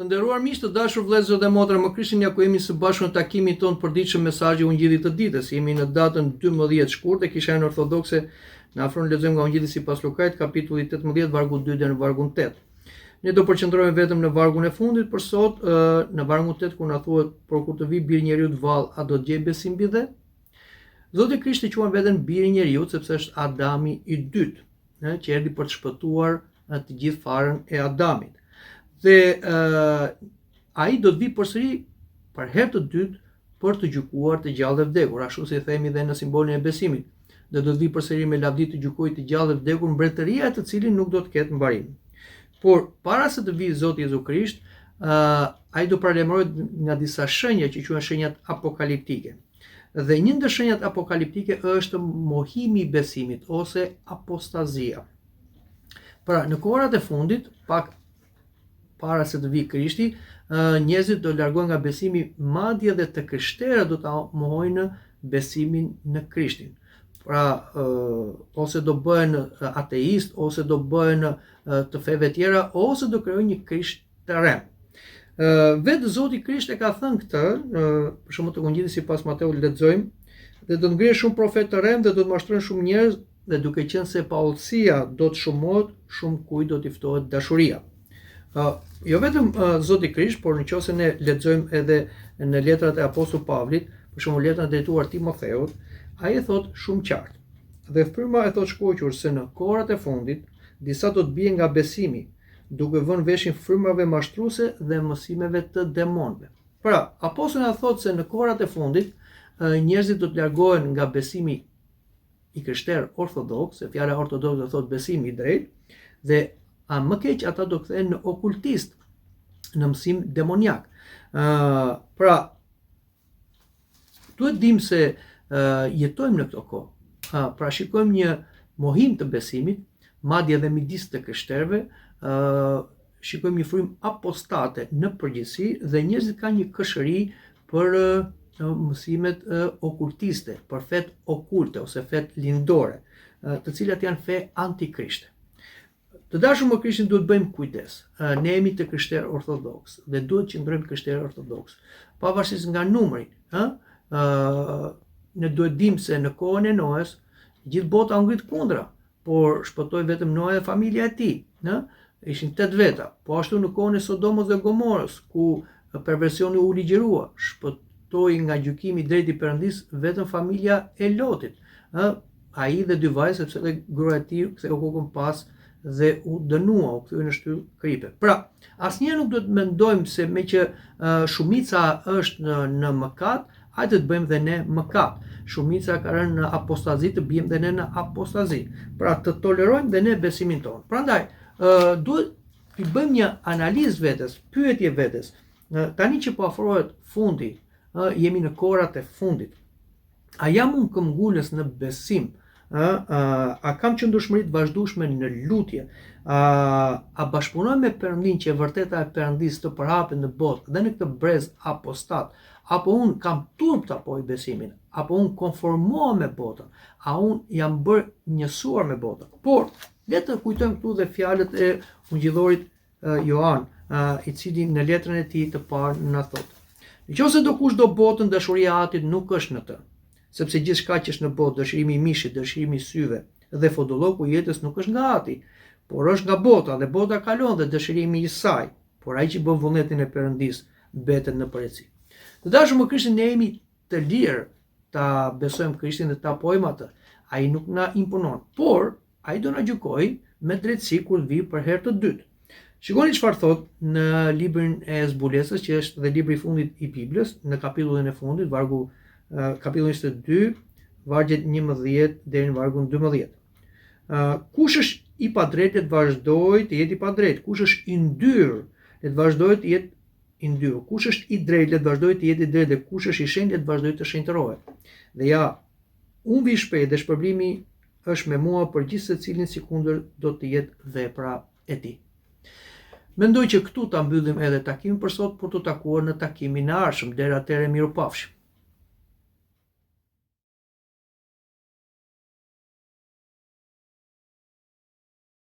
Të nderuar miq, të dashur vëllezër dhe motra, më Krishtin ja ku jemi së bashku në takimin ton përditshëm mesazhi Ungjillit të ditës. Jemi në datën 12 shkurt e Kishën Ortodokse. Na afron lexojmë nga Ungjilli sipas Lukait, kapitulli 18, vargu 2 deri në vargun 8. Ne do përqendrohemi vetëm në vargun e fundit për sot, në vargun 8 ku na thuhet, por kur të vi biri i njeriu të vallë, a do të gjej besim mbi dhe? Zoti Krishti quan veten biri i njeriu sepse është Adami i dytë, që erdhi për të shpëtuar të gjithë farën e Adamit. Dhe ai do të vi përsëri për herë të dytë për të gjykuar të gjallë dhe vdekur, ashtu si themi dhe në simbolin e besimit. Dhe do të vi përsëri me lavdi të gjykojë të gjallë dhe vdekur, mbretëria e të cilin nuk do të ketë mbarim. Por para se të vijë Zoti Jezu Krisht, ai do paralajmërohet nga disa shenja që quhen shenjat apokaliptike. Dhe një ndër shenjat apokaliptike është mohimi i besimit ose apostazia. Pra, në kohërat e fundit, pak para se të vijë Krishti, njerëzit do largohen nga besimi, madje edhe të krishterët do ta mohojnë besimin në Krishtin. Pra, ose do bëhen ateist, ose do bëhen të feve tjera, ose do krijojnë një Krisht të re. Vetë Zoti Krisht e ka thënë këtë, për shembull të Ungjillit sipas Mateut lexojmë, dhe do të ngrihen shumë profetë të rem dhe do të mashtrojnë shumë njerëz, dhe duke qenë se paullësia do të shumohet, shumë kujt do t'i ftohet dashuria. Jo vetëm Zoti Krisht, por nëse ne lexojmë edhe në letrat e apostullit Pavlit, për shembull letrën e drejtuar Timotheut, ai e thot shumë qartë. Dhe fryma e thot shkoqur se në kohërat e fundit disa do të bien nga besimi, duke vënë veshin frymave mashtruese dhe mësimeve të demonëve. Pra, apostulli thot se në kohërat e fundit njerëzit do të largohen nga besimi i krishterë ortodoks, se fjala ortodoks do thot besimi i drejtë, dhe më keq ata do kthehen në okultist, në mësim demoniak. Pra, duhet dim se jetojmë në këto kohë. Pra, shikojmë një mohim të besimit, madje edhe midis të krishterëve, shikojmë një frymë apostate në përgjithësi dhe njerëzit kanë një këshëri për mësimet okultiste, për fet okulte ose fet lindore, të cilat janë fe antikrishte. Të dashur më Krishtin, duhet bëjmë kujdes. Ne jemi të krishterë ortodoks dhe duhet që ndrojmë krishterë ortodoks. Pavarësisht nga numri, ne duhet dim se në kohën e Noes gjithë bota u ngrit kundra, por shpëtoi vetëm Noe dhe familja e tij, ishin 8 veta. Po ashtu në kohën e Sodomës dhe Gomorës, ku perversioni u ligjërua, shpëtoi nga gjykimi i drejtë i Perëndis vetëm familja e Lotit. Ai dhe 2 vajzë, sepse edhe gruaja e tij ktheu kokën pas dhe u dënua, u kthye në shtyllë kripe. Pra, asnjëherë nuk duhet mendojmë se me që shumica është në mëkat, hajde të bëjmë dhe ne mëkat. Shumica ka rënë në apostazi, të bijmë dhe ne në apostazi. Pra, të tolerojmë dhe ne besimin tonë. Prandaj, duhet të bëjmë një analizë vetes, pyetje vetes. Tani që po afrohet fundi, jemi në kohërat e fundit. A jam unë këmbgulës në besim? A kam qëndrueshmëri të vazhdueshme në lutje? A bashkëpunoj me Perëndin që e vërteta e Perëndis të përhapet në botë dhe në këtë brez apostat? Apo unë kam turp të apoj besimin? Apo unë konformohem me botën? A unë jam bërë njësuar me botën? Por, le të kujtojmë këtu dhe fjalët e ungjillorit Joan, i cili në letrën e tij të parë na thotë: nëse do kush do botën, dashuria e Atit nuk është në të. Sepse gjithçka që është në botë, dëshirimi i mishit, dëshirimi i syve dhe fotolloku i jetës nuk është nga Ati, por është nga bota, dhe bota kalon dhe dëshirimi i saj, por ai që bën vullnetin e Perëndis mbetet në përjetësi. Të dashur më Krishtin, ne jemi të lirë ta besojmë Krishtin dhe ta apojmë atë. Ai nuk na imponon, por ai do na gjykojë me drejtësi kur vi për herë të dytë. Shikoni çfarë thot në librin e zbulesës, që është dhe libri i fundit i Biblës, në kapitullin e fundit, kapitulli 22, vargjet 11 deri në vargun 12. Kush është i padrejtë le të vazhdojë të jetë i padrejtë, kush është i ndyrë le të vazhdojë të jetë i ndyrë, kush është i drejtë le të vazhdojë të jetë i drejtë, dhe kush është i shenjtë le të vazhdojë të shenjtërohet. Dhe ja, unë vi shpejt dhe shpërblimi është me mua për gjithë secilin sikundër do të jetë vepra e tij. Mendoj që këtu ta mbyllim edhe takimin për sot, por të takuar në takimin e ardhshëm. Deri atëherë, mirupafshim.